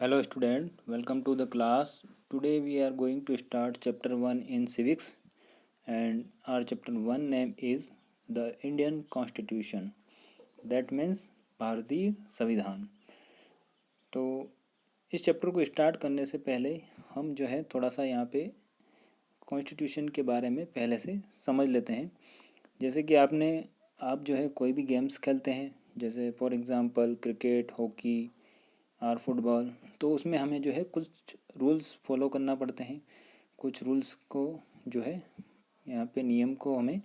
Hello student, welcome to the class. Today we are going to start chapter 1 in civics and our chapter 1 name is the Indian Constitution. That means भारतीय संविधान. तो इस chapter को start करने से पहले हम जो है थोड़ा सा यहाँ पे कॉन्स्टिट्यूशन के बारे में पहले से समझ लेते हैं. जैसे कि आप जो है कोई भी गेम्स खेलते हैं, जैसे फॉर एग्ज़ाम्पल क्रिकेट, हॉकी और फुटबॉल, तो उसमें हमें जो है कुछ रूल्स फॉलो करना पड़ते हैं. कुछ रूल्स को जो है यहाँ पे नियम को हमें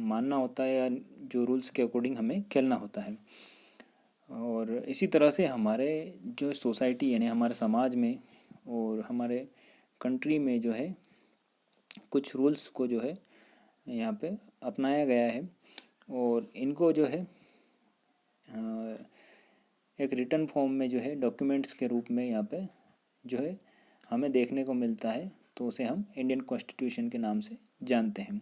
मानना होता है या जो रूल्स के अकॉर्डिंग हमें खेलना होता है. और इसी तरह से हमारे जो सोसाइटी यानी हमारे समाज में और हमारे कंट्री में जो है कुछ रूल्स को जो है यहाँ पे अपनाया गया है और इनको जो है एक रिटर्न फॉर्म में जो है डॉक्यूमेंट्स के रूप में यहाँ पे जो है हमें देखने को मिलता है. तो उसे हम इंडियन कॉन्स्टिट्यूशन के नाम से जानते हैं.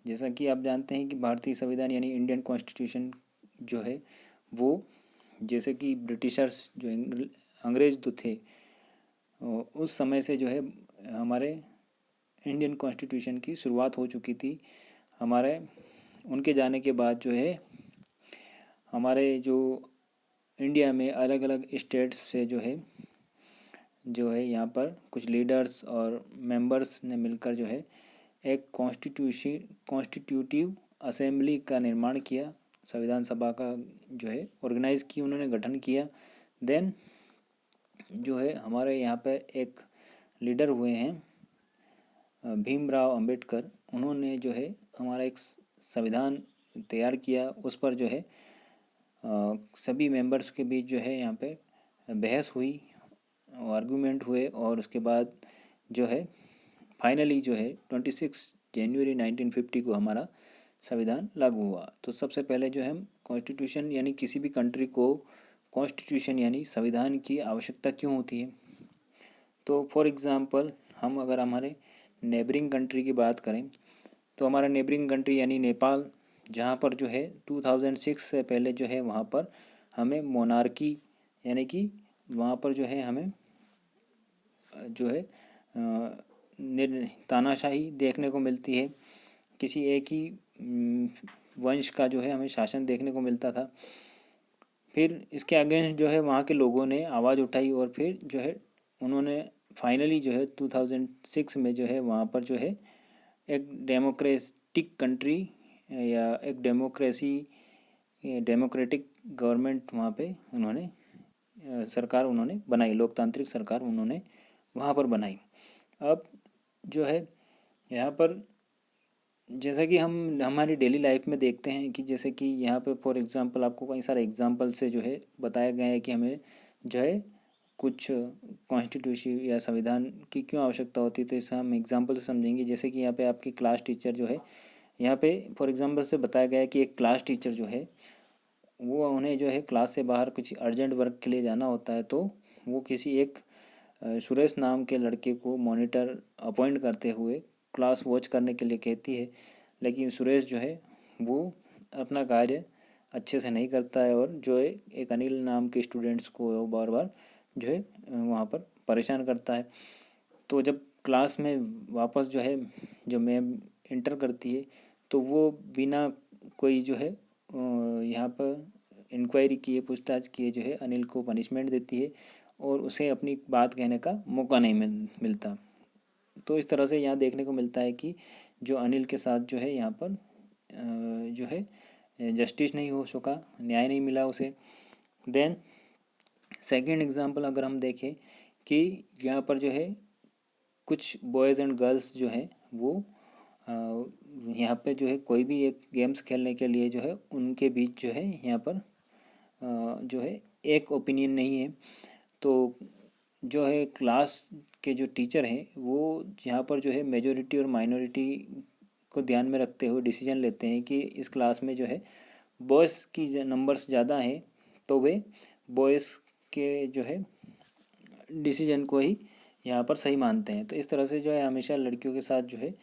जैसा कि आप जानते हैं कि भारतीय संविधान यानी इंडियन कॉन्स्टिट्यूशन जो है वो, जैसे कि ब्रिटिशर्स जो अंग्रेज़ तो थे, उस समय से जो है हमारे इंडियन कॉन्स्टिट्यूशन की शुरुआत हो चुकी थी. हमारे उनके जाने के बाद जो है हमारे जो इंडिया में अलग अलग स्टेट्स से जो है यहाँ पर कुछ लीडर्स और मेंबर्स ने मिलकर जो है एक कॉन्स्टिट्यूटिव असेंबली का निर्माण किया. संविधान सभा का जो है ऑर्गेनाइज की, उन्होंने गठन किया. देन जो है हमारे यहाँ पर एक लीडर हुए हैं भीमराव अंबेडकर. उन्होंने जो है हमारा एक संविधान तैयार किया. उस पर जो है सभी मेंबर्स के बीच जो है यहाँ पे बहस हुई, आर्गूमेंट हुए और उसके बाद जो है फाइनली जो है 26 जनवरी 1950 को हमारा संविधान लागू हुआ. तो सबसे पहले जो है हम कॉन्स्टिट्यूशन यानी किसी भी कंट्री को कॉन्स्टिट्यूशन यानी संविधान की आवश्यकता क्यों होती है. तो फॉर एग्ज़ाम्पल हम अगर हमारे नेबरिंग कंट्री की बात करें तो हमारा नेबरिंग कंट्री यानी नेपाल, जहाँ पर जो है 2006 से पहले जो है वहाँ पर हमें मोनार्की यानी कि वहाँ पर जो है हमें जो है तानाशाही देखने को मिलती है. किसी एक ही वंश का जो है हमें शासन देखने को मिलता था. फिर इसके अगेंस्ट जो है वहाँ के लोगों ने आवाज़ उठाई और फिर जो है उन्होंने फाइनली जो है 2006 में जो है वहाँ पर जो है एक डेमोक्रेटिक कंट्री या एक डेमोक्रेटिक गवर्नमेंट वहाँ पे उन्होंने सरकार उन्होंने बनाई, लोकतांत्रिक सरकार उन्होंने वहाँ पर बनाई. अब जो है यहाँ पर जैसा कि हम हमारी डेली लाइफ में देखते हैं कि जैसे कि यहाँ पे फॉर एग्ज़ाम्पल आपको कई सारे एग्जांपल से जो है बताया गया है कि हमें जो है कुछ कॉन्स्टिट्यूशन या संविधान की क्यों आवश्यकता होती है. तो इसे हम एग्जांपल से समझेंगे. जैसे कि यहाँ पे आपकी क्लास टीचर जो है, यहाँ पे फॉर एग्जांपल से बताया गया है कि एक क्लास टीचर जो है वो उन्हें जो है क्लास से बाहर कुछ अर्जेंट वर्क के लिए जाना होता है. तो वो किसी एक सुरेश नाम के लड़के को मॉनिटर अपॉइंट करते हुए क्लास वॉच करने के लिए कहती है. लेकिन सुरेश जो है वो अपना कार्य अच्छे से नहीं करता है और जो है एक अनिल नाम के स्टूडेंट्स को बार बार जो है वहाँ पर परेशान करता है. तो जब क्लास में वापस जो है जो मैम इंटर करती है तो वो बिना कोई जो है यहाँ पर इंक्वायरी किए, पूछताछ किए जो है अनिल को पनिशमेंट देती है और उसे अपनी बात कहने का मौका नहीं मिलता. तो इस तरह से यहाँ देखने को मिलता है कि जो अनिल के साथ जो है यहाँ पर जो है जस्टिस नहीं हो सका, न्याय नहीं मिला उसे. देन सेकंड एग्जांपल अगर हम देखें कि यहाँ पर जो है कुछ बॉयज़ एंड गर्ल्स जो हैं वो यहाँ पे जो है कोई भी एक गेम्स खेलने के लिए जो है उनके बीच जो है यहाँ पर जो है एक ओपिनियन नहीं है. तो जो है क्लास के जो टीचर हैं वो यहाँ पर जो है मेजॉरिटी और माइनॉरिटी को ध्यान में रखते हुए डिसीजन लेते हैं कि इस क्लास में जो है बॉयज़ की नंबर्स ज़्यादा हैं तो वे बॉयज़ के जो है डिसीजन को ही यहाँ पर सही मानते हैं. तो इस तरह से जो है हमेशा लड़कियों के साथ जो है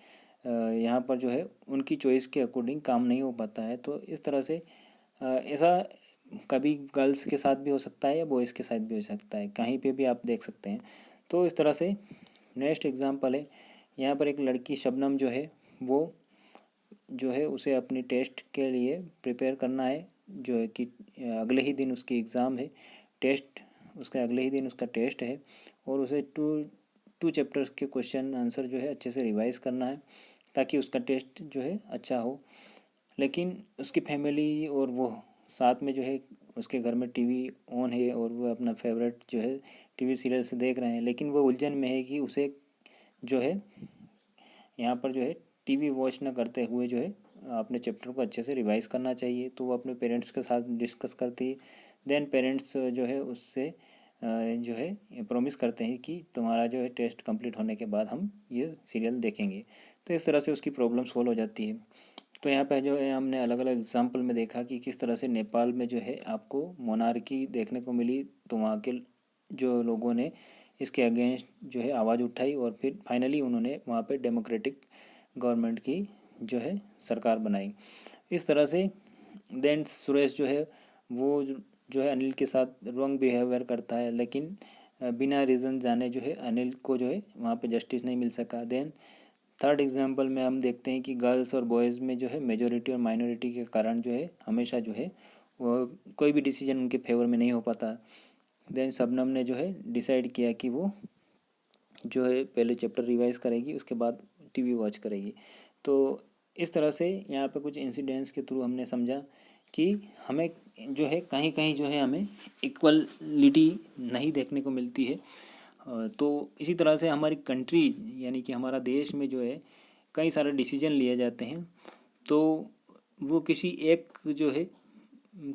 यहाँ पर जो है उनकी चॉइस के अकॉर्डिंग काम नहीं हो पाता है. तो इस तरह से ऐसा कभी गर्ल्स के साथ भी हो सकता है या बॉयज़ के साथ भी हो सकता है, कहीं पे भी आप देख सकते हैं। तो इस तरह से नेक्स्ट एग्जांपल है, यहाँ पर एक लड़की शबनम जो है वो जो है उसे अपनी टेस्ट के लिए प्रिपेयर करना है, जो है कि अगले ही दिन उसकी एग्ज़ाम है, टेस्ट उसके अगले ही दिन उसका टेस्ट है, और उसे टू चैप्टर्स के क्वेश्चन आंसर जो है अच्छे से रिवाइज़ करना है ताकि उसका टेस्ट जो है अच्छा हो। लेकिन उसकी फैमिली और वो साथ में जो है उसके घर में टीवी ऑन है और वो अपना फेवरेट जो है टीवी सीरियल से देख रहे हैं, लेकिन वो उलझन में है कि उसे जो है यहाँ पर जो है टीवी वॉच ना करते हुए जो है अपने चैप्टर को अच्छे से रिवाइज़ करना चाहिए। तो वो अपने पेरेंट्स के साथ डिस्कस करती है। देन पेरेंट्स जो है उससे जो है प्रॉमिस करते हैं कि तुम्हारा जो है टेस्ट कंप्लीट होने के बाद हम ये सीरियल देखेंगे। तो इस तरह से उसकी प्रॉब्लम सॉल्व हो जाती है। तो यहाँ पे जो है हमने अलग अलग एग्जाम्पल में देखा कि किस तरह से नेपाल में जो है आपको मोनार्की देखने को मिली, तो वहाँ के जो लोगों ने इसके अगेंस्ट जो है आवाज़ उठाई और फिर फाइनली उन्होंने वहाँ पे डेमोक्रेटिक गवर्नमेंट की जो है सरकार बनाई। इस तरह से देन सुरेश जो है वो जो है अनिल के साथ रॉन्ग बिहेवियर करता है, लेकिन बिना रीज़न जाने जो है अनिल को जो है वहाँ पे जस्टिस नहीं मिल सका। देन थर्ड एग्जांपल में हम देखते हैं कि गर्ल्स और बॉयज़ में जो है मेजॉरिटी और माइनॉरिटी के कारण जो है हमेशा जो है वो कोई भी डिसीजन उनके फेवर में नहीं हो पाता। देन शबनम ने जो है डिसाइड किया कि वो जो है पहले चैप्टर रिवाइज करेगी, उसके बाद टीवी वॉच करेगी। तो इस तरह से यहाँ पे कुछ इंसिडेंट्स के थ्रू हमने समझा कि हमें जो है कहीं कहीं जो है हमें इक्वलिटी नहीं देखने को मिलती है। तो इसी तरह से हमारी कंट्री यानी कि हमारा देश में जो है कई सारे डिसीजन लिए जाते हैं, तो वो किसी एक जो है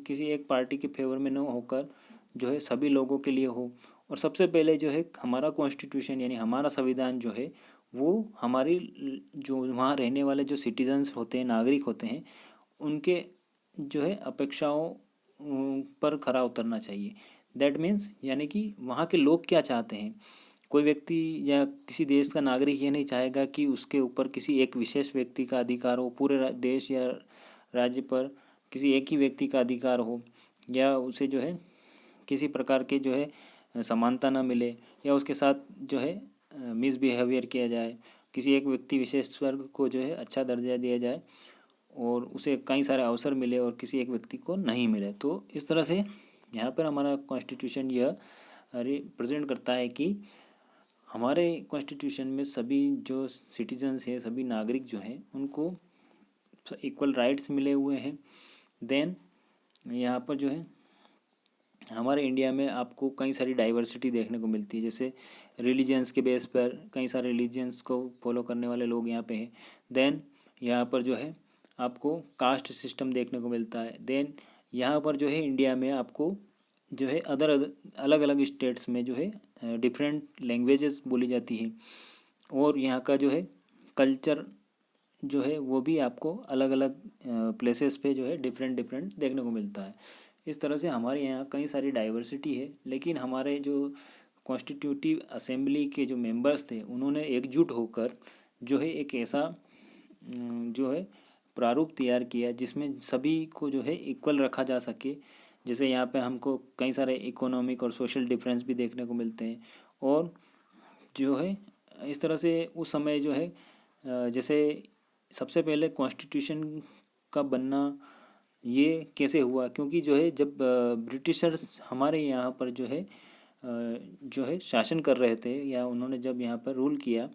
किसी एक पार्टी के फेवर में न होकर जो है सभी लोगों के लिए हो। और सबसे पहले जो है हमारा कॉन्स्टिट्यूशन यानी हमारा संविधान जो है वो हमारी जो वहाँ रहने वाले जो सिटीजन्स होते हैं, नागरिक होते हैं, उनके जो है अपेक्षाओं पर खरा उतरना चाहिए। दैट मीन्स यानी कि वहाँ के लोग क्या चाहते हैं। कोई व्यक्ति या किसी देश का नागरिक ये नहीं चाहेगा कि उसके ऊपर किसी एक विशेष व्यक्ति का अधिकार हो, पूरे देश या राज्य पर किसी एक ही व्यक्ति का अधिकार हो, या उसे जो है किसी प्रकार के जो है समानता ना मिले, या उसके साथ जो है मिसबिहेवियर किया जाए, किसी एक व्यक्ति विशेष वर्ग को जो है अच्छा दर्जा दिया जाए और उसे कई सारे अवसर मिले और किसी एक व्यक्ति को नहीं मिले। तो इस तरह से यहाँ पर हमारा कॉन्स्टिट्यूशन यह रिप्रेजेंट करता है कि हमारे कॉन्स्टिट्यूशन में सभी जो सिटीजन्स हैं, सभी नागरिक जो हैं, उनको इक्वल राइट्स मिले हुए हैं। देन यहाँ पर जो है हमारे इंडिया में आपको कई सारी डाइवर्सिटी देखने को मिलती है, जैसे रिलीजन्स के बेस पर कई सारे रिलीजन्स को फॉलो करने वाले लोग यहाँ पे हैं। देन यहाँ पर जो है आपको कास्ट सिस्टम देखने को मिलता है। देन यहाँ पर जो है इंडिया में आपको जो है अलग अलग स्टेट्स में जो है डिफरेंट लैंग्वेजेस बोली जाती हैं, और यहाँ का जो है कल्चर जो है वो भी आपको अलग अलग प्लेसेस पे जो है डिफरेंट डिफरेंट देखने को मिलता है। इस तरह से हमारे यहाँ कई सारी डाइवर्सिटी है, लेकिन हमारे जो कॉन्स्टिट्यूटिव असेंबली के जो मेंबर्स थे उन्होंने एकजुट होकर जो है एक ऐसा जो है प्रारूप तैयार किया जिसमें सभी को जो है इक्वल रखा जा सके। जैसे यहाँ पे हमको कई सारे इकोनॉमिक और सोशल डिफरेंस भी देखने को मिलते हैं, और जो है इस तरह से उस समय जो है जैसे सबसे पहले कॉन्स्टिट्यूशन का बनना ये कैसे हुआ, क्योंकि जो है जब ब्रिटिशर्स हमारे यहाँ पर जो है शासन कर रहे थे, या उन्होंने जब यहाँ पर रूल किया,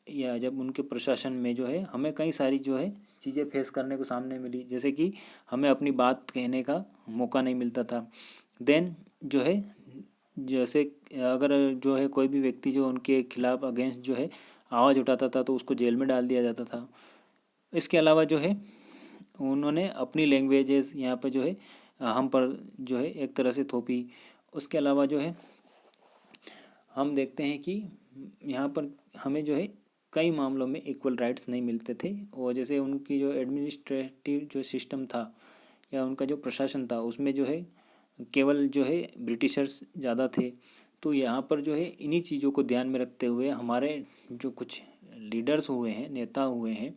या जब उनके प्रशासन में जो है हमें कई सारी जो है चीज़ें फेस करने को सामने मिली, जैसे कि हमें अपनी बात कहने का मौका नहीं मिलता था। देन जो है जैसे अगर जो है कोई भी व्यक्ति जो उनके खिलाफ अगेंस्ट जो है आवाज़ उठाता था तो उसको जेल में डाल दिया जाता था। इसके अलावा जो है उन्होंने अपनी लैंग्वेजेस यहाँ पर जो है हम पर जो है एक तरह से थोपी। उसके अलावा जो है हम देखते हैं कि यहाँ पर हमें जो है कई मामलों में इक्वल राइट्स नहीं मिलते थे, और जैसे उनकी जो एडमिनिस्ट्रेटिव जो सिस्टम था या उनका जो प्रशासन था उसमें जो है केवल जो है ब्रिटिशर्स ज़्यादा थे। तो यहाँ पर जो है इन्हीं चीज़ों को ध्यान में रखते हुए हमारे जो कुछ लीडर्स हुए हैं, नेता हुए हैं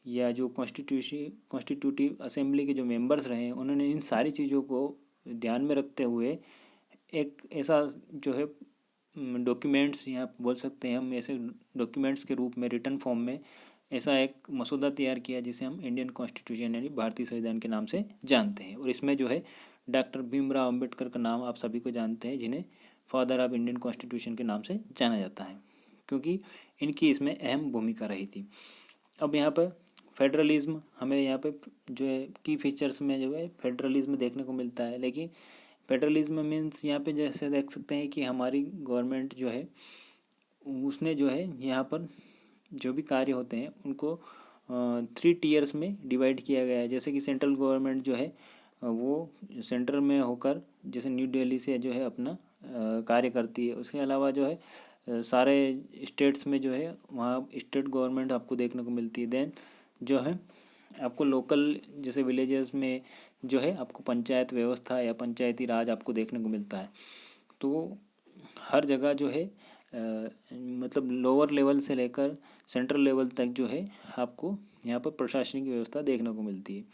या जो कॉन्स्टिट्यूटिव असेंबली के जो मेंबर्स रहे, उन्होंने इन सारी चीज़ों को ध्यान में रखते हुए एक ऐसा जो है डॉक्यूमेंट्स, यहाँ बोल सकते हैं हम, ऐसे डॉक्यूमेंट्स के रूप में रिटन फॉर्म में ऐसा एक मसौदा तैयार किया जिसे हम इंडियन कॉन्स्टिट्यूशन यानी भारतीय संविधान के नाम से जानते हैं। और इसमें जो है डॉक्टर भीमराव अंबेडकर का नाम आप सभी को जानते हैं, जिन्हें फादर ऑफ इंडियन कॉन्स्टिट्यूशन के नाम से जाना जाता है, क्योंकि इनकी इसमें अहम भूमिका रही थी। अब यहाँ पर फेडरलिज्म, हमें यहाँ पे जो है की फीचर्स में जो है फेडरलिज्म देखने को मिलता है। लेकिन फेडरलिज्म मीन्स यहाँ पे जैसे देख सकते हैं कि हमारी गवर्नमेंट जो है उसने जो है यहाँ पर जो भी कार्य होते हैं उनको 3 टीयर्स में डिवाइड किया गया है। जैसे कि सेंट्रल गवर्नमेंट जो है वो सेंटर में होकर जैसे न्यू दिल्ली से जो है अपना कार्य करती है। उसके अलावा जो है सारे स्टेट्स में जो है वहाँ स्टेट गवर्नमेंट आपको देखने को मिलती है। देन जो है आपको लोकल जैसे विलेजेस में जो है आपको पंचायत व्यवस्था या पंचायती राज आपको देखने को मिलता है। तो हर जगह जो है मतलब लोअर लेवल से लेकर सेंट्रल लेवल तक जो है आपको यहाँ पर प्रशासनिक व्यवस्था देखने को मिलती है।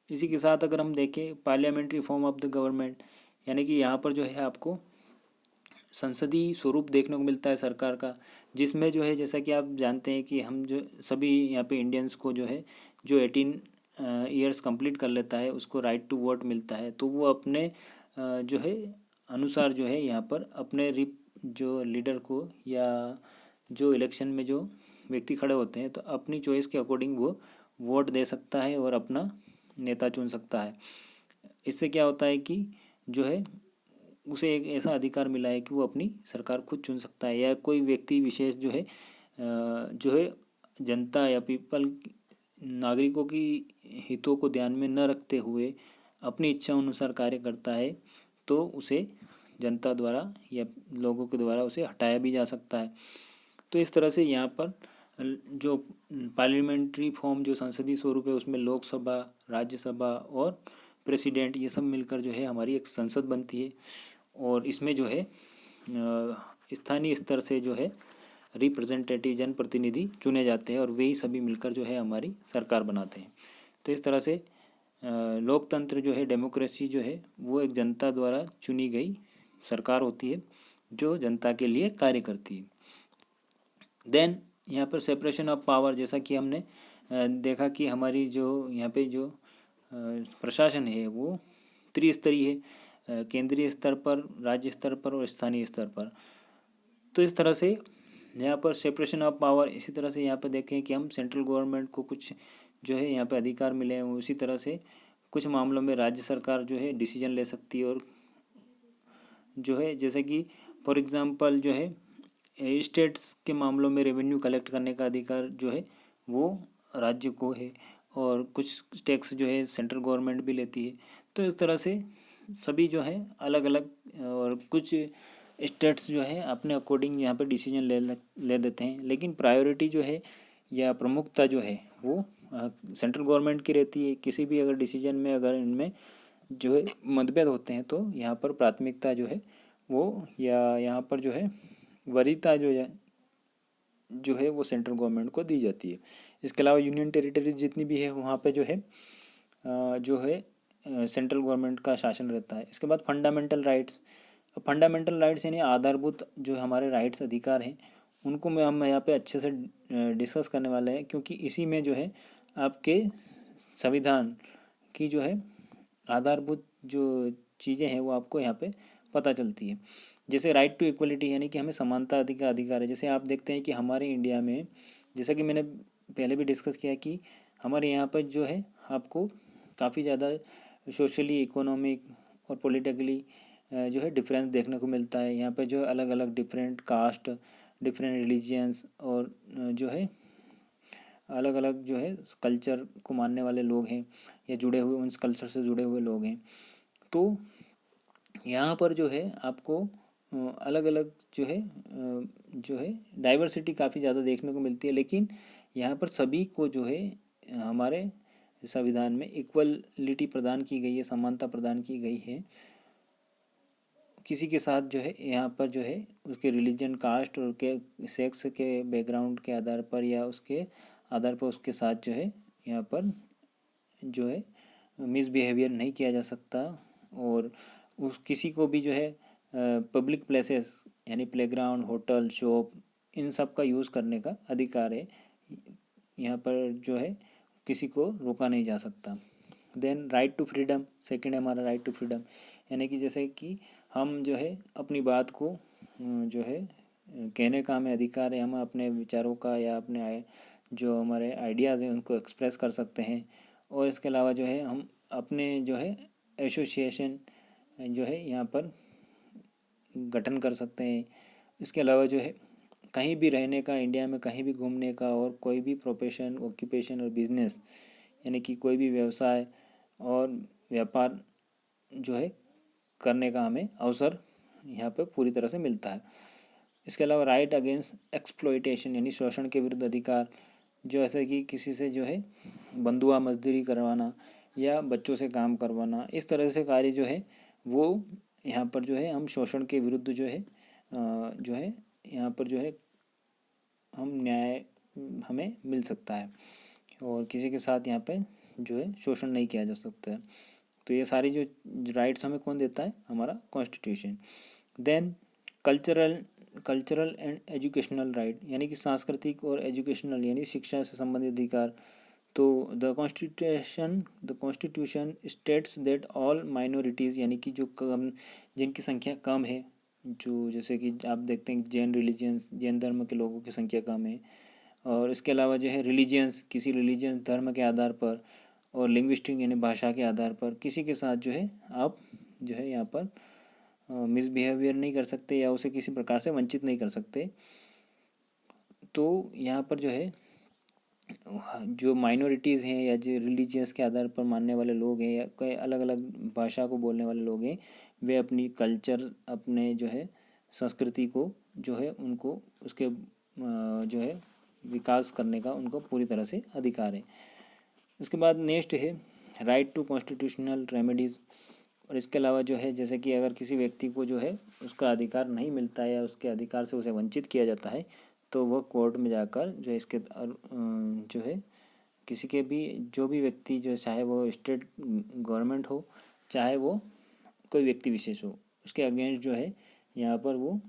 इसी के साथ अगर हम देखें parliamentary form of the government, यानी कि यहाँ पर जो है आपको संसदीय स्वरूप देखने को मिलता है सरकार का, जिसमें जो है जैसा कि आप जानते हैं कि हम जो सभी यहाँ पे इंडियंस को जो है जो 18 ईयर्स कंप्लीट कर लेता है उसको राइट टू वोट मिलता है। तो वो अपने जो है अनुसार जो है यहाँ पर अपने जो लीडर को या जो इलेक्शन में जो व्यक्ति खड़े होते हैं तो अपनी चॉइस के अकॉर्डिंग वो वोट दे सकता है और अपना नेता चुन सकता है। इससे क्या होता है कि जो है उसे एक ऐसा अधिकार मिला है कि वो अपनी सरकार खुद चुन सकता है, या कोई व्यक्ति विशेष जो है जनता या पीपल नागरिकों की हितों को ध्यान में न रखते हुए अपनी इच्छा अनुसार कार्य करता है तो उसे जनता द्वारा या लोगों के द्वारा उसे हटाया भी जा सकता है। तो इस तरह से यहाँ पर जो पार्लियामेंट्री फॉर्म जो संसदीय स्वरूप है उसमें लोकसभा, राज्यसभा और प्रेसिडेंट ये सब मिलकर जो है हमारी एक संसद बनती है। और इसमें जो है स्थानीय स्तर से जो है रिप्रेजेंटेटिव जनप्रतिनिधि चुने जाते हैं और वे ही सभी मिलकर जो है हमारी सरकार बनाते हैं। तो इस तरह से लोकतंत्र जो है, डेमोक्रेसी जो है वो एक जनता द्वारा चुनी गई सरकार होती है जो जनता के लिए कार्य करती है। देन यहाँ पर सेपरेशन ऑफ पावर, जैसा कि हमने देखा कि हमारी जो यहाँ पे जो प्रशासन है वो त्रिस्तरीय है, केंद्रीय स्तर पर, राज्य स्तर पर और स्थानीय स्तर पर। तो इस तरह से यहाँ पर सेपरेशन ऑफ पावर, इसी तरह से यहाँ पर देखें कि हम सेंट्रल गवर्नमेंट को कुछ जो है यहाँ पे अधिकार मिले हैं, उसी तरह से कुछ मामलों में राज्य सरकार जो है डिसीजन ले सकती है। और जो है जैसे कि फॉर एग्जांपल जो है स्टेट्स के मामलों में रेवेन्यू कलेक्ट करने का अधिकार जो है वो राज्य को है, और कुछ टैक्स जो है सेंट्रल गवर्नमेंट भी लेती है। तो इस तरह से सभी जो है अलग अलग, और कुछ स्टेट्स जो है अपने अकॉर्डिंग यहाँ पर डिसीजन ले देते हैं। लेकिन प्रायोरिटी जो है या प्रमुखता जो है वो सेंट्रल गवर्नमेंट की रहती है। किसी भी अगर डिसीजन में अगर इनमें जो है मतभेद होते हैं तो यहाँ पर प्राथमिकता जो है वो, या यहाँ पर जो है वरीयता जो है वो सेंट्रल गवर्नमेंट को दी जाती है। इसके अलावा यूनियन टेरिटरीज जितनी भी है वहाँ पे जो है सेंट्रल गवर्नमेंट का शासन रहता है। इसके बाद फंडामेंटल राइट्स। फंडामेंटल राइट्स यानी आधारभूत जो हमारे राइट्स अधिकार हैं उनको हम यहाँ पे अच्छे से डिस्कस करने वाले हैं, क्योंकि इसी में जो है आपके संविधान की जो है आधारभूत जो चीज़ें हैं वो आपको यहाँ पे पता चलती है। जैसे राइट टू इक्वलिटी, यानी कि हमें समानता आदि का अधिकार है। जैसे आप देखते हैं कि हमारे इंडिया में, जैसा कि मैंने पहले भी डिस्कस किया कि हमारे यहाँ पर जो है आपको काफ़ी ज़्यादा सोशली, इकोनॉमिक और पॉलिटिकली जो है डिफरेंस देखने को मिलता है। यहाँ पर जो अलग अलग डिफरेंट कास्ट, डिफरेंट रिलीजियंस और जो है अलग अलग जो है कल्चर को मानने वाले लोग हैं या जुड़े हुए उन कल्चर से जुड़े हुए लोग हैं। तो यहाँ पर जो है आपको अलग अलग जो है डाइवर्सिटी काफ़ी ज़्यादा देखने को मिलती है। लेकिन यहाँ पर सभी को जो है हमारे संविधान में इक्वलिटी प्रदान की गई है, समानता प्रदान की गई है। किसी के साथ जो है यहाँ पर जो है उसके रिलीजन, कास्ट और के सेक्स के बैकग्राउंड के आधार पर या उसके आधार पर उसके साथ जो है यहाँ पर जो है मिसबिहेवियर नहीं किया जा सकता, और उस किसी को भी जो है पब्लिक प्लेसेस यानी प्लेग्राउंड, होटल, शॉप, इन सब का यूज़ करने का अधिकार है। यहाँ पर जो है किसी को रोका नहीं जा सकता। Then right to freedom, second है हमारा राइट टू फ्रीडम, यानी कि जैसे कि हम जो है अपनी बात को जो है कहने का हमें अधिकार है। हम अपने विचारों का या अपने जो हमारे आइडियाज़ हैं उनको एक्सप्रेस कर सकते हैं। और इसके अलावा जो है हम अपने जो है एसोसिएशन जो है यहाँ पर गठन कर सकते हैं। इसके अलावा जो है कहीं भी रहने का, इंडिया में कहीं भी घूमने का, और कोई भी प्रोफेशन, ऑक्यूपेशन और बिजनेस यानी कि कोई भी व्यवसाय और व्यापार जो है करने का हमें अवसर यहाँ पर पूरी तरह से मिलता है। इसके अलावा राइट अगेंस्ट एक्सप्लॉइटेशन यानी शोषण के विरुद्ध अधिकार, जो ऐसे कि किसी से जो है बंधुआ मजदूरी करवाना या बच्चों से काम करवाना, इस तरह से कार्य जो है वो यहाँ पर जो है हम शोषण के विरुद्ध जो है यहाँ पर जो है हम न्याय हमें मिल सकता है, और किसी के साथ यहाँ पे जो है शोषण नहीं किया जा सकता है। तो ये सारी जो राइट्स हमें कौन देता है? हमारा constitution. Then cultural and educational right, यानी कि सांस्कृतिक और एजुकेशनल यानी शिक्षा से संबंधित अधिकार। तो the constitution states that all minorities, यानी कि जो कम, जिनकी संख्या कम है, जो जैसे कि आप देखते हैं जैन धर्म के लोगों की संख्या कम है, और इसके अलावा जो है रिलीजियंस, किसी रिलीजियंस धर्म के आधार पर, और लिंग्विस्टिक यानी भाषा के आधार पर किसी के साथ जो है आप जो है यहाँ पर मिसबिहेवियर नहीं कर सकते या उसे किसी प्रकार से वंचित नहीं कर सकते। तो यहाँ पर जो है जो माइनॉरिटीज़ हैं या जो रिलीजियस के आधार पर मानने वाले लोग हैं या कई अलग अलग भाषा को बोलने वाले लोग हैं, वे अपनी कल्चर, अपने जो है संस्कृति को जो है उनको उसके जो है विकास करने का उनको पूरी तरह से अधिकार है। उसके बाद नेक्स्ट है राइट टू कॉन्स्टिट्यूशनल रेमेडीज़। और इसके अलावा जो है जैसे कि अगर किसी व्यक्ति को जो है उसका अधिकार नहीं मिलता है या उसके अधिकार से उसे वंचित किया जाता है, तो वह कोर्ट में जाकर जो इसके जो है किसी के भी जो भी व्यक्ति जो चाहे वो स्टेट गवर्नमेंट हो, चाहे वो कोई व्यक्ति विशेष हो, उसके अगेंस्ट जो है यहाँ पर वो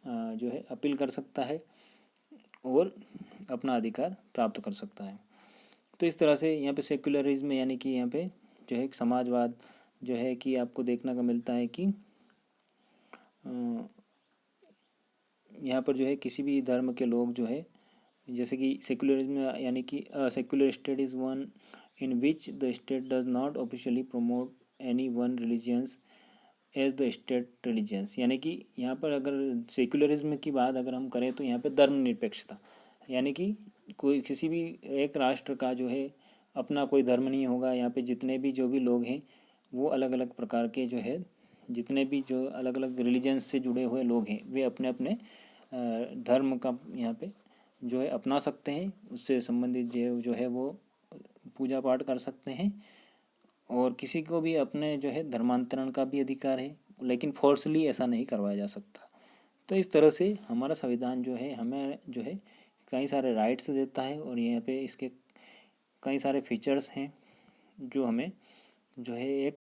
जो है अपील कर सकता है और अपना अधिकार प्राप्त कर सकता है। तो इस तरह से यहाँ पे सेक्युलरिज्म यानी कि यहाँ पे जो है समाजवाद जो है कि आपको देखने को मिलता है कि यहाँ पर जो है किसी भी धर्म के लोग जो है, जैसे कि सेक्युलरिज्म यानी कि secular state is one in which the state does not officially promote any one religions as the state religions, यानी कि यहाँ पर अगर सेक्युलरिज्म की बात अगर हम करें तो यहाँ पे धर्मनिरपेक्षता, यानी कि कोई किसी भी एक राष्ट्र का जो है अपना कोई धर्म नहीं होगा। यहाँ पे जितने भी जो भी लोग हैं वो अलग अलग प्रकार के जो है जितने भी जो अलग अलग रिलीजन्स से जुड़े हुए लोग हैं वे अपने अपने धर्म का यहाँ पे जो है अपना सकते हैं, उससे संबंधित जो है वो पूजा पाठ कर सकते हैं, और किसी को भी अपने जो है धर्मांतरण का भी अधिकार है, लेकिन फोर्सली ऐसा नहीं करवाया जा सकता। तो इस तरह से हमारा संविधान जो है हमें जो है कई सारे राइट्स देता है, और यहाँ पे इसके कई सारे फीचर्स हैं जो हमें जो है एक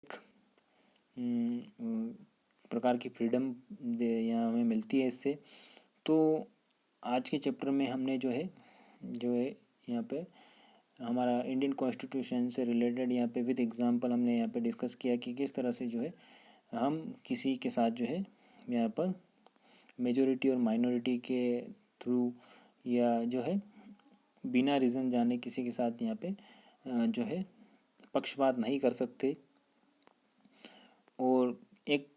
प्रकार की फ्रीडम यहाँ हमें मिलती है इससे। तो आज के चैप्टर में हमने जो है यहाँ पे हमारा इंडियन कॉन्स्टिट्यूशन से रिलेटेड यहाँ पे विद एग्जांपल हमने यहाँ पे डिस्कस किया कि किस तरह से जो है हम किसी के साथ जो है यहाँ पर मेजॉरिटी और माइनॉरिटी के थ्रू या जो है बिना रीज़न जाने किसी के साथ यहाँ पे जो है पक्षपात नहीं कर सकते। और एक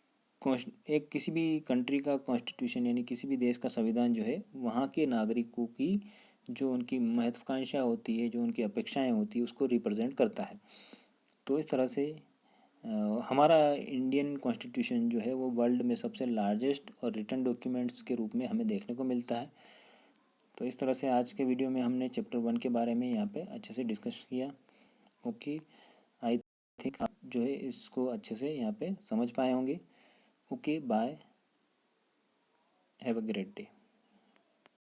किसी भी कंट्री का कॉन्स्टिट्यूशन यानी किसी भी देश का संविधान जो है वहाँ के नागरिकों की जो उनकी महत्वाकांक्षा होती है, जो उनकी अपेक्षाएं होती है, उसको रिप्रेजेंट करता है। तो इस तरह से हमारा इंडियन कॉन्स्टिट्यूशन जो है वो वर्ल्ड में सबसे लार्जेस्ट और रिटन डॉक्यूमेंट्स के रूप में हमें देखने को मिलता है। तो इस तरह से आज के वीडियो में हमने चैप्टर 1 के बारे में यहाँ पे अच्छे से डिस्कस किया। ओके, आई थिंक आप जो है इसको अच्छे से यहाँ पे समझ पाए होंगे। Okay, bye, have a great day.